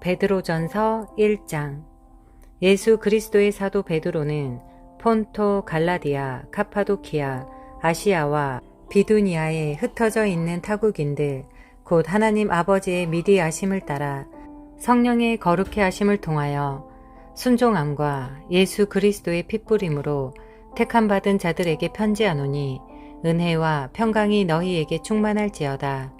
베드로전서 1장. 예수 그리스도의 사도 베드로는 폰토, 갈라디아, 카파도키아, 아시아와 비두니아에 흩어져 있는 타국인들 곧 하나님 아버지의 미리 아심을 따라 성령의 거룩해 하심을 통하여 순종함과 예수 그리스도의 핏부림으로 택함받은 자들에게 편지하노니 은혜와 평강이 너희에게 충만할지어다.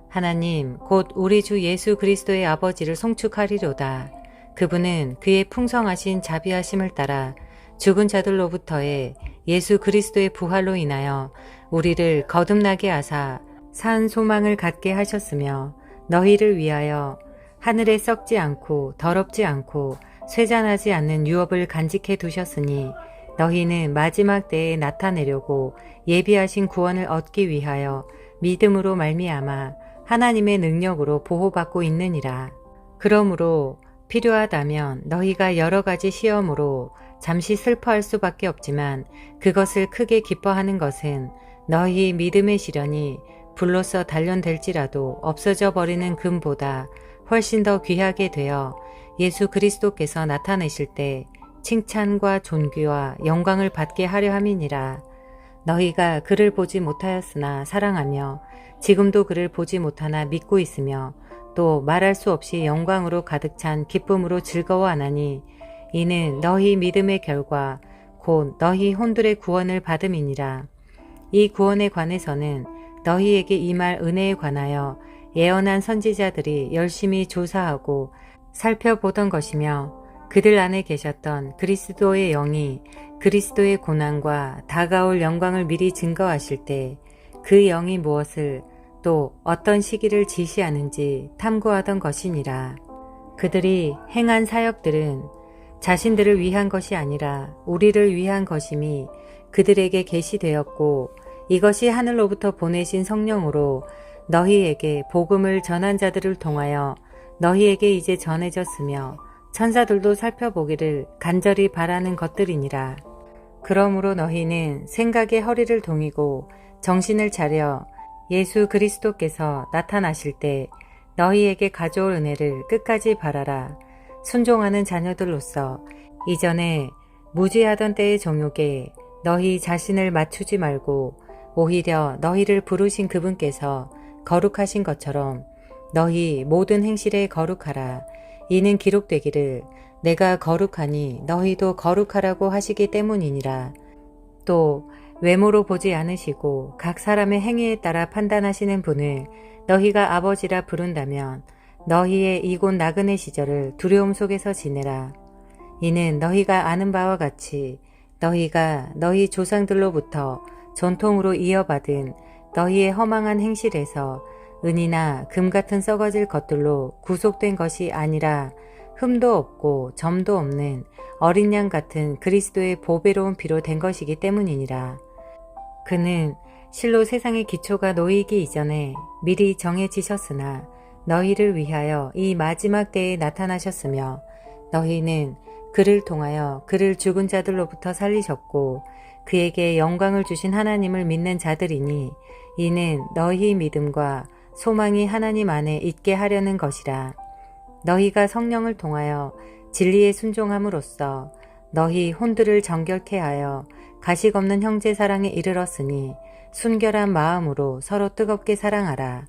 하나님 곧 우리 주 예수 그리스도의 아버지를 송축하리로다. 그분은 그의 풍성하신 자비하심을 따라 죽은 자들로부터의 예수 그리스도의 부활로 인하여 우리를 거듭나게 하사 산 소망을 갖게 하셨으며 너희를 위하여 하늘에 썩지 않고 더럽지 않고 쇠잔하지 않는 유업을 간직해 두셨으니 너희는 마지막 때에 나타내려고 예비하신 구원을 얻기 위하여 믿음으로 말미암아 하나님의 능력으로 보호받고 있느니라. 그러므로 필요하다면 너희가 여러 가지 시험으로 잠시 슬퍼할 수밖에 없지만 그것을 크게 기뻐하는 것은 너희 믿음의 시련이 불로써 단련될지라도 없어져 버리는 금보다 훨씬 더 귀하게 되어 예수 그리스도께서 나타내실 때 칭찬과 존귀와 영광을 받게 하려 함이니라. 너희가 그를 보지 못하였으나 사랑하며 지금도 그를 보지 못하나 믿고 있으며 또 말할 수 없이 영광으로 가득 찬 기쁨으로 즐거워하나니 이는 너희 믿음의 결과 곧 너희 혼들의 구원을 받음이니라. 이 구원에 관해서는 너희에게 임할 은혜에 관하여 예언한 선지자들이 열심히 조사하고 살펴보던 것이며 그들 안에 계셨던 그리스도의 영이 그리스도의 고난과 다가올 영광을 미리 증거하실 때 그 영이 무엇을 또 어떤 시기를 지시하는지 탐구하던 것이니라. 그들이 행한 사역들은 자신들을 위한 것이 아니라 우리를 위한 것임이 그들에게 계시되었고 이것이 하늘로부터 보내신 성령으로 너희에게 복음을 전한 자들을 통하여 너희에게 이제 전해졌으며 천사들도 살펴보기를 간절히 바라는 것들이니라. 그러므로 너희는 생각의 허리를 동이고 정신을 차려 예수 그리스도께서 나타나실 때 너희에게 가져올 은혜를 끝까지 바라라. 순종하는 자녀들로서 이전에 무지하던 때의 정욕에 너희 자신을 맞추지 말고 오히려 너희를 부르신 그분께서 거룩하신 것처럼 너희 모든 행실에 거룩하라. 이는 기록되기를 내가 거룩하니 너희도 거룩하라고 하시기 때문이니라. 또 외모로 보지 않으시고 각 사람의 행위에 따라 판단하시는 분을 너희가 아버지라 부른다면 너희의 이곳 나그네 시절을 두려움 속에서 지내라. 이는 너희가 아는 바와 같이 너희가 너희 조상들로부터 전통으로 이어받은 너희의 허망한 행실에서 은이나 금 같은 썩어질 것들로 구속된 것이 아니라 흠도 없고 점도 없는 어린 양 같은 그리스도의 보배로운 피로 된 것이기 때문이니라. 그는 실로 세상의 기초가 놓이기 이전에 미리 정해지셨으나 너희를 위하여 이 마지막 때에 나타나셨으며 너희는 그를 통하여 그를 죽은 자들로부터 살리셨고 그에게 영광을 주신 하나님을 믿는 자들이니 이는 너희 믿음과 소망이 하나님 안에 있게 하려는 것이라. 너희가 성령을 통하여 진리에 순종함으로써 너희 혼들을 정결케 하여 가식 없는 형제 사랑에 이르렀으니 순결한 마음으로 서로 뜨겁게 사랑하라.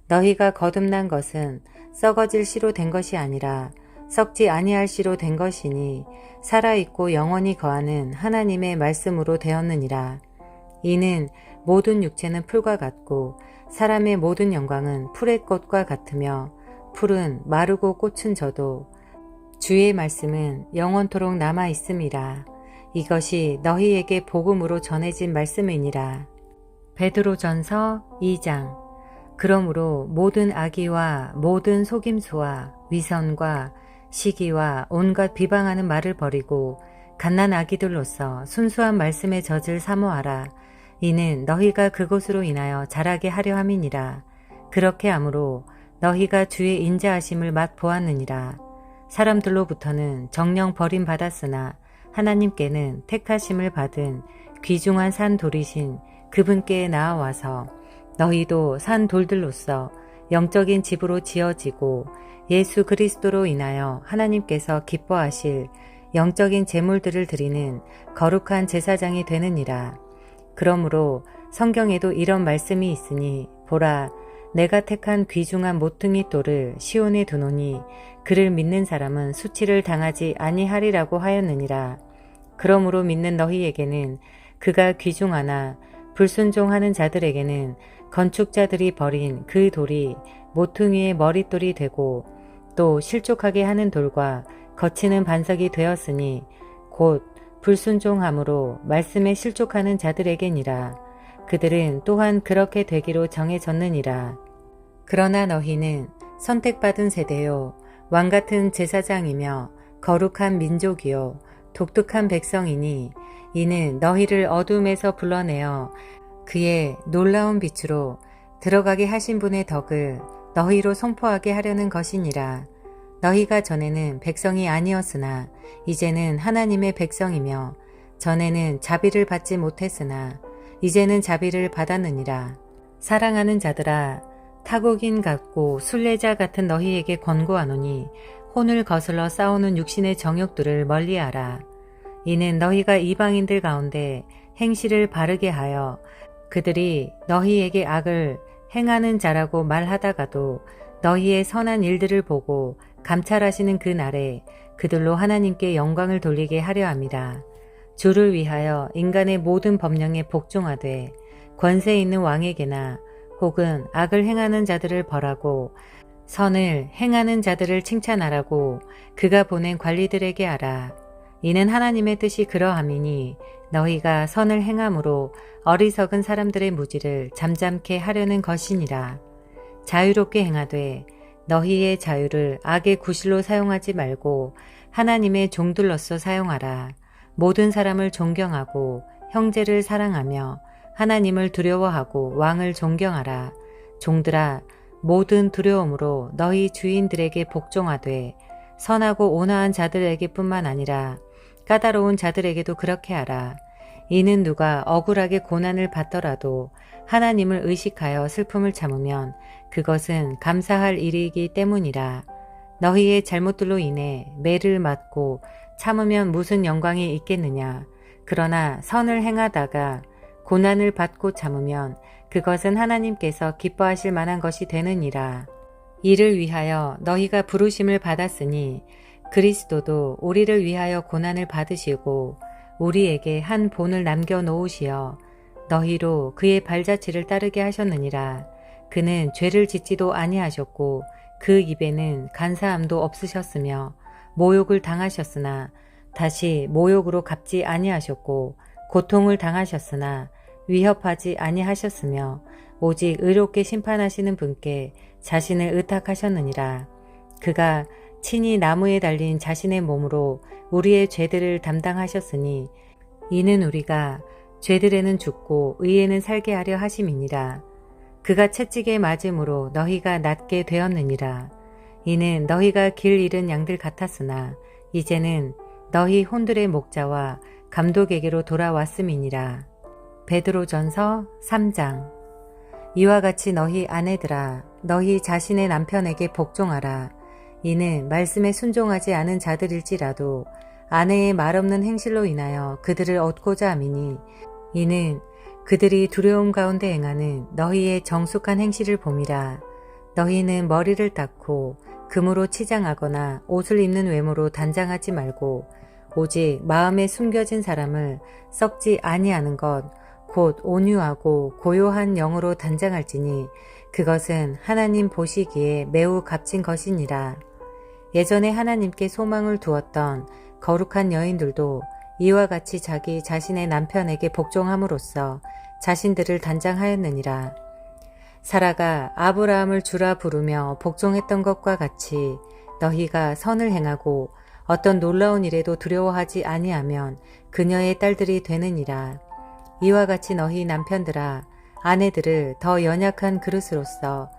너희가 거듭난 것은 썩어질 씨로 된 것이 아니라 썩지 아니할 씨로 된 것이니 살아있고 영원히 거하는 하나님의 말씀으로 되었느니라. 이는 모든 육체는 풀과 같고 사람의 모든 영광은 풀의 꽃과 같으며 풀은 마르고 꽃은 져도 주의 말씀은 영원토록 남아 있음이라. 이것이 너희에게 복음으로 전해진 말씀이니라. 베드로전서 2장. 그러므로 모든 악의와 모든 속임수와 위선과 시기와 온갖 비방하는 말을 버리고 갓난 아기들로서 순수한 말씀의 젖을 사모하라. 이는 너희가 그것으로 인하여 자라게 하려 함이니라. 그렇게 하므로 너희가 주의 인자하심을 맛보았느니라. 사람들로부터는 정령 버림받았으나 하나님께는 택하심을 받은 귀중한 산 돌이신 그분께 나아와서 너희도 산 돌들로서 영적인 집으로 지어지고 예수 그리스도로 인하여 하나님께서 기뻐하실 영적인 제물들을 드리는 거룩한 제사장이 되느니라. 그러므로 성경에도 이런 말씀이 있으니 보라 내가 택한 귀중한 모퉁이 돌을 시온에 두노니 그를 믿는 사람은 수치를 당하지 아니하리라고 하였느니라. 그러므로 믿는 너희에게는 그가 귀중하나 불순종하는 자들에게는 건축자들이 버린 그 돌이 모퉁이의 머릿돌이 되고 또 실족하게 하는 돌과 거치는 반석이 되었으니 곧 불순종함으로 말씀에 실족하는 자들에게니라. 그들은 또한 그렇게 되기로 정해졌느니라. 그러나 너희는 선택받은 세대요 왕같은 제사장이며 거룩한 민족이요 독특한 백성이니 이는 너희를 어둠에서 불러내어 그의 놀라운 빛으로 들어가게 하신 분의 덕을 너희로 선포하게 하려는 것이니라. 너희가 전에는 백성이 아니었으나 이제는 하나님의 백성이며 전에는 자비를 받지 못했으나 이제는 자비를 받았느니라. 사랑하는 자들아 타국인 같고 순례자 같은 너희에게 권고하노니 혼을 거슬러 싸우는 육신의 정욕들을 멀리하라. 이는 너희가 이방인들 가운데 행실을 바르게 하여 그들이 너희에게 악을 행하는 자라고 말하다가도 너희의 선한 일들을 보고 감찰하시는 그 날에 그들로 하나님께 영광을 돌리게 하려 함이라. 주를 위하여 인간의 모든 법령에 복종하되 권세 있는 왕에게나 혹은 악을 행하는 자들을 벌하고 선을 행하는 자들을 칭찬하라고 그가 보낸 관리들에게 하라. 이는 하나님의 뜻이 그러함이니 너희가 선을 행함으로 어리석은 사람들의 무지를 잠잠케 하려는 것이니라. 자유롭게 행하되 너희의 자유를 악의 구실로 사용하지 말고 하나님의 종들로서 사용하라. 모든 사람을 존경하고 형제를 사랑하며 하나님을 두려워하고 왕을 존경하라. 종들아 모든 두려움으로 너희 주인들에게 복종하되 선하고 온화한 자들에게 뿐만 아니라 까다로운 자들에게도 그렇게 하라. 이는 누가 억울하게 고난을 받더라도 하나님을 의식하여 슬픔을 참으면 그것은 감사할 일이기 때문이라. 너희의 잘못들로 인해 매를 맞고 참으면 무슨 영광이 있겠느냐. 그러나 선을 행하다가 고난을 받고 참으면 그것은 하나님께서 기뻐하실 만한 것이 되느니라. 이를 위하여 너희가 부르심을 받았으니 그리스도도 우리를 위하여 고난을 받으시고 우리에게 한 본을 남겨놓으시어 너희로 그의 발자취를 따르게 하셨느니라. 그는 죄를 짓지도 아니하셨고 그 입에는 간사함도 없으셨으며 모욕을 당하셨으나 다시 모욕으로 갚지 아니하셨고 고통을 당하셨으나 위협하지 아니하셨으며 오직 의롭게 심판하시는 분께 자신을 의탁하셨느니라. 그가 친히 나무에 달린 자신의 몸으로 우리의 죄들을 담당하셨으니 이는 우리가 죄들에는 죽고 의에는 살게 하려 하심이니라. 그가 채찍에 맞음으로 너희가 낫게 되었느니라. 이는 너희가 길 잃은 양들 같았으나 이제는 너희 혼들의 목자와 감독에게로 돌아왔음이니라. 베드로전서 3장. 이와 같이 너희 아내들아 너희 자신의 남편에게 복종하라. 이는 말씀에 순종하지 않은 자들일지라도 아내의 말없는 행실로 인하여 그들을 얻고자 함이니 이는 그들이 두려움 가운데 행하는 너희의 정숙한 행실을 봄이라. 너희는 머리를 닦고 금으로 치장하거나 옷을 입는 외모로 단장하지 말고 오직 마음에 숨겨진 사람을 썩지 아니하는 것 곧 온유하고 고요한 영으로 단장할지니 그것은 하나님 보시기에 매우 값진 것이니라. 예전에 하나님께 소망을 두었던 거룩한 여인들도 이와 같이 자기 자신의 남편에게 복종함으로써 자신들을 단장하였느니라. 사라가 아브라함을 주라 부르며 복종했던 것과 같이 너희가 선을 행하고 어떤 놀라운 일에도 두려워하지 아니하면 그녀의 딸들이 되느니라. 이와 같이 너희 남편들아 아내들을 더 연약한 그릇으로서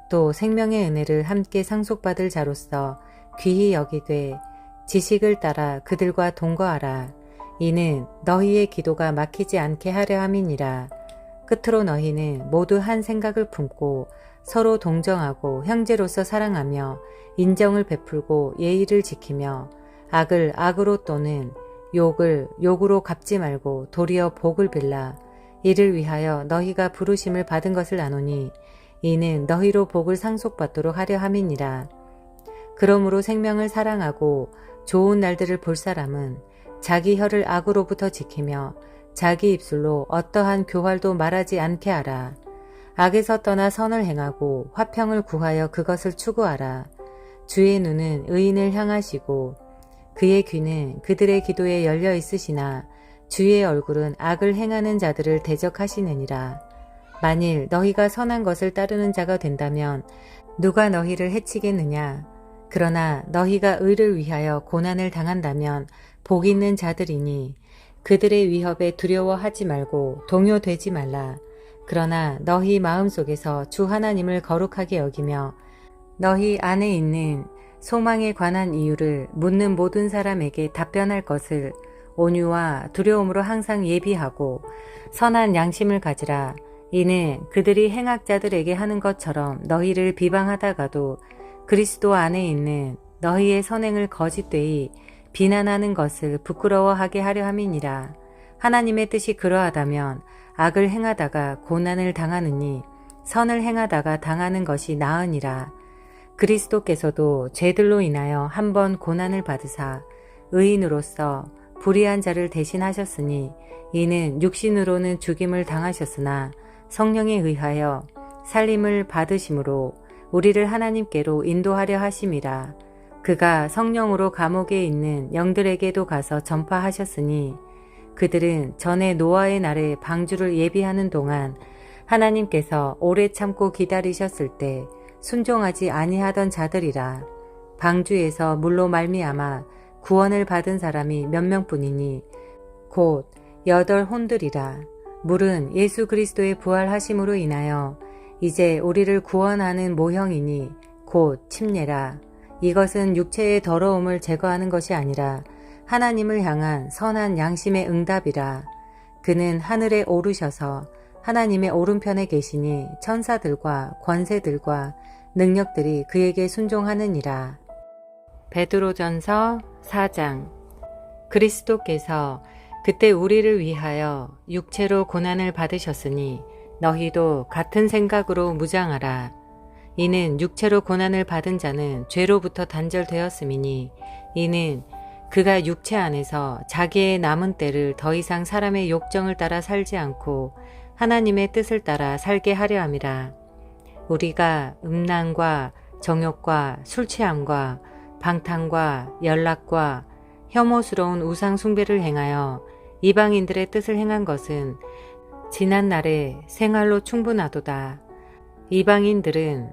또 생명의 은혜를 함께 상속받을 자로서 귀히 여기되 지식을 따라 그들과 동거하라. 이는 너희의 기도가 막히지 않게 하려 함이니라. 끝으로 너희는 모두 한 생각을 품고 서로 동정하고 형제로서 사랑하며 인정을 베풀고 예의를 지키며 악을 악으로 또는 욕을 욕으로 갚지 말고 도리어 복을 빌라. 이를 위하여 너희가 부르심을 받은 것을 아노니 이는 너희로 복을 상속받도록 하려 함이니라. 그러므로 생명을 사랑하고 좋은 날들을 볼 사람은 자기 혀를 악으로부터 지키며 자기 입술로 어떠한 교활도 말하지 않게 하라. 악에서 떠나 선을 행하고 화평을 구하여 그것을 추구하라. 주의 눈은 의인을 향하시고 그의 귀는 그들의 기도에 열려 있으시나 주의 얼굴은 악을 행하는 자들을 대적하시느니라. 만일 너희가 선한 것을 따르는 자가 된다면 누가 너희를 해치겠느냐. 그러나 너희가 의를 위하여 고난을 당한다면 복 있는 자들이니 그들의 위협에 두려워하지 말고 동요되지 말라. 그러나 너희 마음속에서 주 하나님을 거룩하게 여기며 너희 안에 있는 소망에 관한 이유를 묻는 모든 사람에게 답변할 것을 온유와 두려움으로 항상 예비하고 선한 양심을 가지라. 이는 그들이 행악자들에게 하는 것처럼 너희를 비방하다가도 그리스도 안에 있는 너희의 선행을 거짓되이 비난하는 것을 부끄러워하게 하려 함이니라. 하나님의 뜻이 그러하다면 악을 행하다가 고난을 당하느니 선을 행하다가 당하는 것이 나으니라. 그리스도께서도 죄들로 인하여 한 번 고난을 받으사 의인으로서 불의한 자를 대신하셨으니 이는 육신으로는 죽임을 당하셨으나 성령에 의하여 살림을 받으심으로 우리를 하나님께로 인도하려 하심이라. 그가 성령으로 감옥에 있는 영들에게도 가서 전파하셨으니 그들은 전에 노아의 날에 방주를 예비하는 동안 하나님께서 오래 참고 기다리셨을 때 순종하지 아니하던 자들이라. 방주에서 물로 말미암아 구원을 받은 사람이 몇 명뿐이니 곧 8 혼들이라. 물은 예수 그리스도의 부활하심으로 인하여 이제 우리를 구원하는 모형이니 곧 침례라. 이것은 육체의 더러움을 제거하는 것이 아니라 하나님을 향한 선한 양심의 응답이라. 그는 하늘에 오르셔서 하나님의 오른편에 계시니 천사들과 권세들과 능력들이 그에게 순종하느니라. 베드로전서 4장. 그리스도께서 그때 우리를 위하여 육체로 고난을 받으셨으니 너희도 같은 생각으로 무장하라. 이는 육체로 고난을 받은 자는 죄로부터 단절되었음이니 이는 그가 육체 안에서 자기의 남은 때를 더 이상 사람의 욕정을 따라 살지 않고 하나님의 뜻을 따라 살게 하려 함이라. 우리가 음란과 정욕과 술취함과 방탕과 연락과 혐오스러운 우상 숭배를 행하여 이방인들의 뜻을 행한 것은 지난 날의 생활로 충분하도다. 이방인들은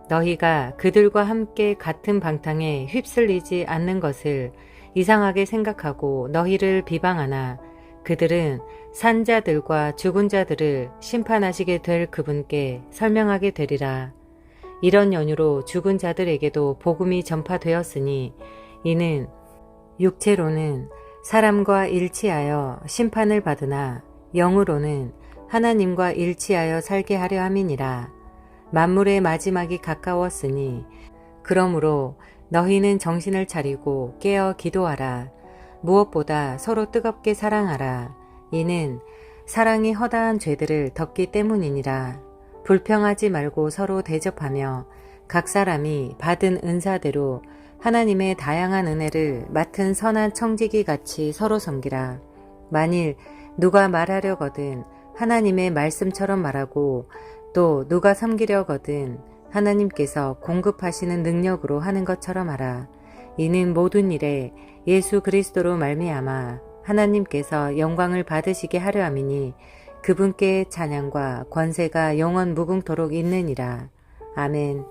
너희가 그들과 함께 같은 방탕에 휩쓸리지 않는 것을 이상하게 생각하고 너희를 비방하나 그들은 산 자들과 죽은 자들을 심판하시게 될 그분께 설명하게 되리라. 이런 연유로 죽은 자들에게도 복음이 전파되었으니 이는 육체로는 사람과 일치하여 심판을 받으나 영으로는 하나님과 일치하여 살게 하려 함이니라. 만물의 마지막이 가까웠으니 그러므로 너희는 정신을 차리고 깨어 기도하라. 무엇보다 서로 뜨겁게 사랑하라. 이는 사랑이 허다한 죄들을 덮기 때문이니라. 불평하지 말고 서로 대접하며 각 사람이 받은 은사대로 하나님의 다양한 은혜를 맡은 선한 청지기 같이 서로 섬기라. 만일 누가 말하려거든 하나님의 말씀처럼 말하고 또 누가 섬기려거든 하나님께서 공급하시는 능력으로 하는 것처럼 하라. 이는 모든 일에 예수 그리스도로 말미암아 하나님께서 영광을 받으시게 하려 함이니 그분께 찬양과 권세가 영원 무궁토록 있느니라. 아멘.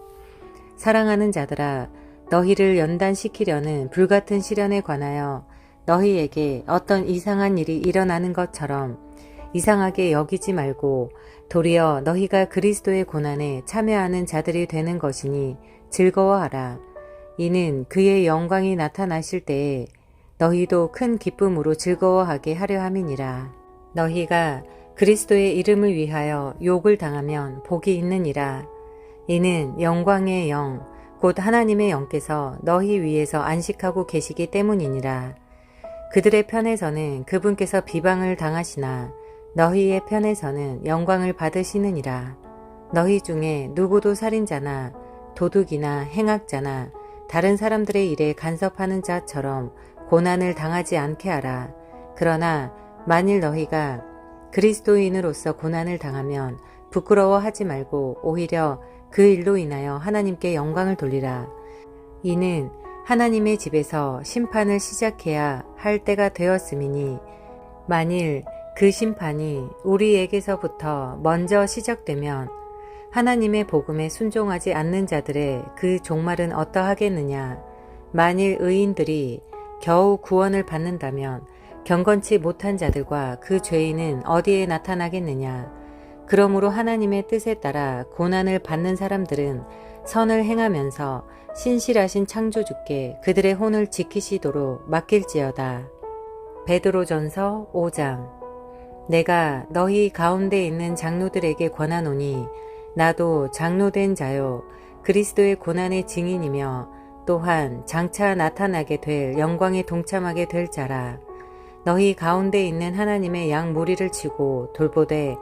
사랑하는 자들아, 너희를 연단시키려는 불같은 시련에 관하여 너희에게 어떤 이상한 일이 일어나는 것처럼 이상하게 여기지 말고 도리어 너희가 그리스도의 고난에 참여하는 자들이 되는 것이니 즐거워하라. 이는 그의 영광이 나타나실 때에 너희도 큰 기쁨으로 즐거워하게 하려 함이니라. 너희가 그리스도의 이름을 위하여 욕을 당하면 복이 있느니라. 이는 영광의 영, 곧 하나님의 영께서 너희 위에서 안식하고 계시기 때문이니라. 그들의 편에서는 그분께서 비방을 당하시나 너희의 편에서는 영광을 받으시느니라. 너희 중에 누구도 살인자나 도둑이나 행악자나 다른 사람들의 일에 간섭하는 자처럼 고난을 당하지 않게 하라. 그러나 만일 너희가 그리스도인으로서 고난을 당하면 부끄러워하지 말고 오히려 그 일로 인하여 하나님께 영광을 돌리라. 이는 하나님의 집에서 심판을 시작해야 할 때가 되었음이니 만일 그 심판이 우리에게서부터 먼저 시작되면 하나님의 복음에 순종하지 않는 자들의 그 종말은 어떠하겠느냐. 만일 의인들이 겨우 구원을 받는다면 경건치 못한 자들과 그 죄인은 어디에 나타나겠느냐. 그러므로 하나님의 뜻에 따라 고난을 받는 사람들은 선을 행하면서 신실하신 창조주께 그들의 혼을 지키시도록 맡길지어다. 베드로전서 5장. 내가 너희 가운데 있는 장로들에게 권하노니 나도 장로된 자요 그리스도의 고난의 증인이며 또한 장차 나타나게 될 영광에 동참하게 될 자라. 너희 가운데 있는 하나님의 양 무리를 치고 돌보되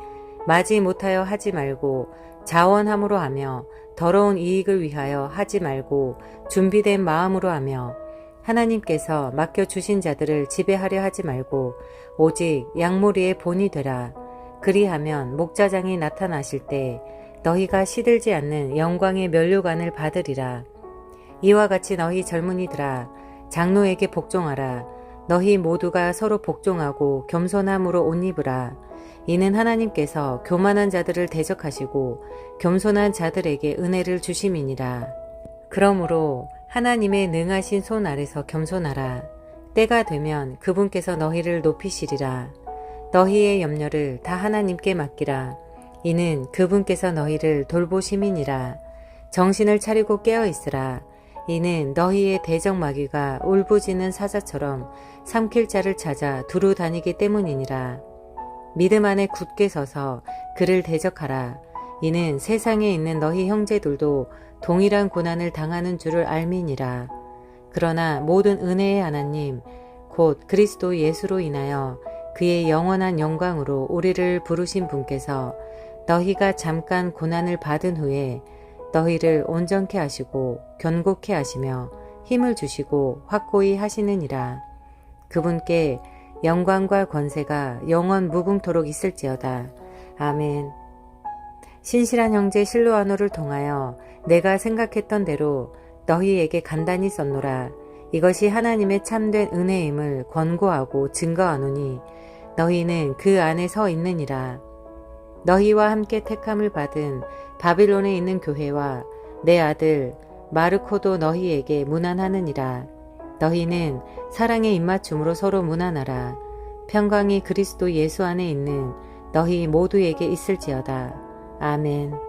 마지 못하여 하지 말고 자원함으로 하며 더러운 이익을 위하여 하지 말고 준비된 마음으로 하며 하나님께서 맡겨주신 자들을 지배하려 하지 말고 오직 양무리의 본이 되라. 그리하면 목자장이 나타나실 때 너희가 시들지 않는 영광의 면류관을 받으리라. 이와 같이 너희 젊은이들아 장로에게 복종하라. 너희 모두가 서로 복종하고 겸손함으로 옷 입으라. 이는 하나님께서 교만한 자들을 대적하시고 겸손한 자들에게 은혜를 주심이니라. 그러므로 하나님의 능하신 손 아래서 겸손하라. 때가 되면 그분께서 너희를 높이시리라. 너희의 염려를 다 하나님께 맡기라. 이는 그분께서 너희를 돌보심이니라. 정신을 차리고 깨어 있으라. 이는 너희의 대적 마귀가 울부짖는 사자처럼 삼킬 자를 찾아 두루 다니기 때문이니라. 믿음 안에 굳게 서서 그를 대적하라. 이는 세상에 있는 너희 형제들도 동일한 고난을 당하는 줄을 알미니라. 그러나 모든 은혜의 하나님 곧 그리스도 예수로 인하여 그의 영원한 영광으로 우리를 부르신 분께서 너희가 잠깐 고난을 받은 후에 너희를 온전케 하시고 견고케 하시며 힘을 주시고 확고히 하시느니라. 그분께 영광과 권세가 영원 무궁토록 있을지어다. 아멘. 신실한 형제 실로아노를 통하여 내가 생각했던 대로 너희에게 간단히 썼노라. 이것이 하나님의 참된 은혜임을 권고하고 증거하노니 너희는 그 안에 서 있느니라. 너희와 함께 택함을 받은 바빌론에 있는 교회와 내 아들 마르코도 너희에게 문안하느니라. 너희는 사랑의 입맞춤으로 서로 문안하라. 평강이 그리스도 예수 안에 있는 너희 모두에게 있을지어다. 아멘.